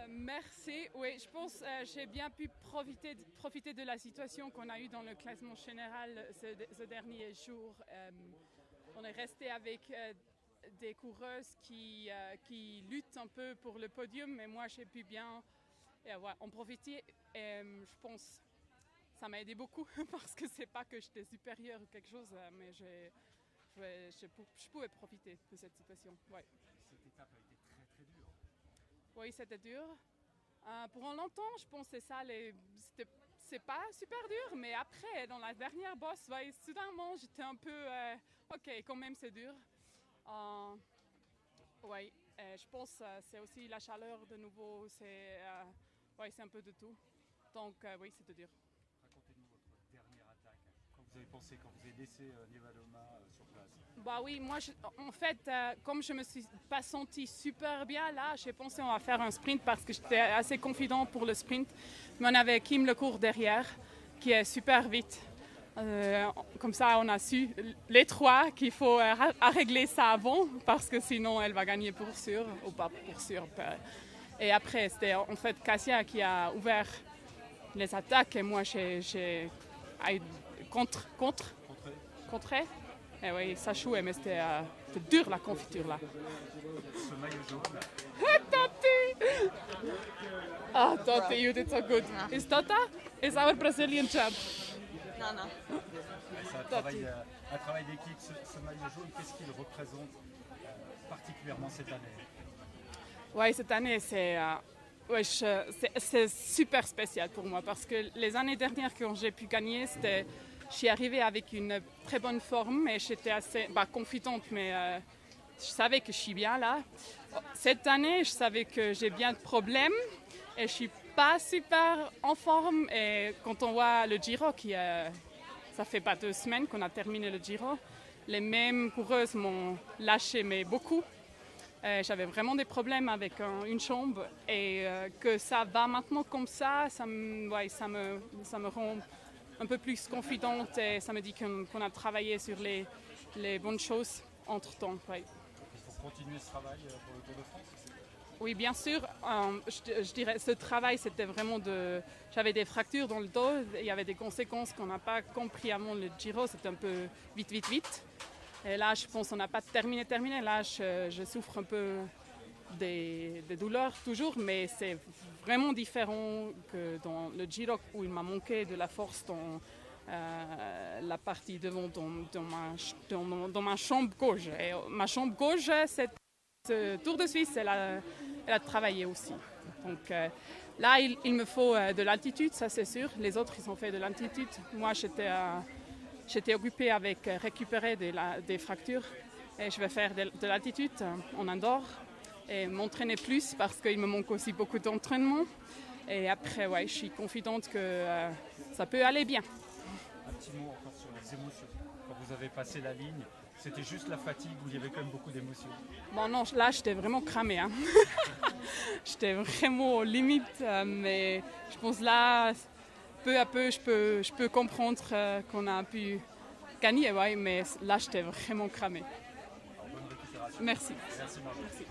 Merci. Oui, je pense que j'ai bien pu profiter de la situation qu'on a eue dans le classement général ce dernier jour. On est resté avec des coureuses qui luttent un peu pour le podium, mais moi j'ai pu bien en profiter. Et, je pense que ça m'a aidé beaucoup parce que c'est pas que j'étais supérieure ou quelque chose, mais je pouvais profiter de cette situation. Ouais. Cette étape a été très très dure. Oui, c'était dur. Pour longtemps, je pense que c'est pas super dur, mais après, dans la dernière bosse, ouais, soudainement, j'étais un peu, ok, quand même c'est dur. Oui, je pense que c'est aussi la chaleur de nouveau, c'est un peu de tout. Donc oui, c'était dur. Racontez-nous votre dernière attaque. Quand vous avez pensé, quand vous avez laissé Nevaloma sur place? Bah oui, moi, en fait, comme je me suis pas sentie super bien là, j'ai pensé on va faire un sprint parce que j'étais assez confident pour le sprint. Mais on avait Kim Lecourt derrière, qui est super vite. Comme ça, on a su les trois qu'il faut régler ça avant parce que sinon, elle va gagner pour sûr ou pas pour sûr. Et après, c'était en fait Cassia qui a ouvert les attaques et moi, j'ai contré. Et oui, ça jouait, mais c'était dur la confiture là. Ce maillot jaune. Tati! Ah, Tati, you did so good. No. Is Tata? Is our Brazilian champ. No. C'est un travail d'équipe. Ce maillot jaune, qu'est-ce qu'il représente particulièrement cette année? Oui, cette année, c'est super spécial pour moi parce que les années dernières quand j'ai pu gagner, je suis arrivée avec une très bonne forme et j'étais assez confidente, mais je savais que je suis bien là. Cette année, je savais que j'ai bien de problèmes et je suis pas super en forme. Et quand on voit le Giro, ça fait pas 2 semaines qu'on a terminé le Giro, les mêmes coureuses m'ont lâché, mais beaucoup. J'avais vraiment des problèmes avec une jambe et que ça va maintenant comme ça me rend un peu plus confidente et ça me dit qu'on a travaillé sur les bonnes choses entre-temps. Ouais. Il faut continuer ce travail pour le Tour de France? Oui, bien sûr. Je dirais ce travail, c'était vraiment J'avais des fractures dans le dos, il y avait des conséquences qu'on n'a pas compris avant le Giro, c'était un peu vite. Et là, je pense qu'on n'a pas terminé. Là, je souffre un peu des douleurs toujours, mais c'est vraiment différent que dans le Giro où il m'a manqué de la force dans la partie devant dans ma jambe gauche. Et ma jambe gauche, ce Tour de Suisse, elle a travaillé aussi. Donc là, il me faut de l'altitude, ça c'est sûr. Les autres, ils ont fait de l'altitude. Moi, j'étais occupée avec récupérer des fractures et je vais faire de l'altitude en indoor et m'entraîner plus parce qu'il me manque aussi beaucoup d'entraînement. Et après, ouais, je suis confidente que ça peut aller bien. Un petit mot encore sur les émotions. Quand vous avez passé la ligne, c'était juste la fatigue ou il y avait quand même beaucoup d'émotions? Bon non, là j'étais vraiment cramée. Hein. J'étais vraiment aux limites, mais je pense là, peu à peu, je peux comprendre qu'on a pu gagner, ouais, mais là j'étais vraiment cramée. Bonne récupération. Merci. Merci Margot. Merci.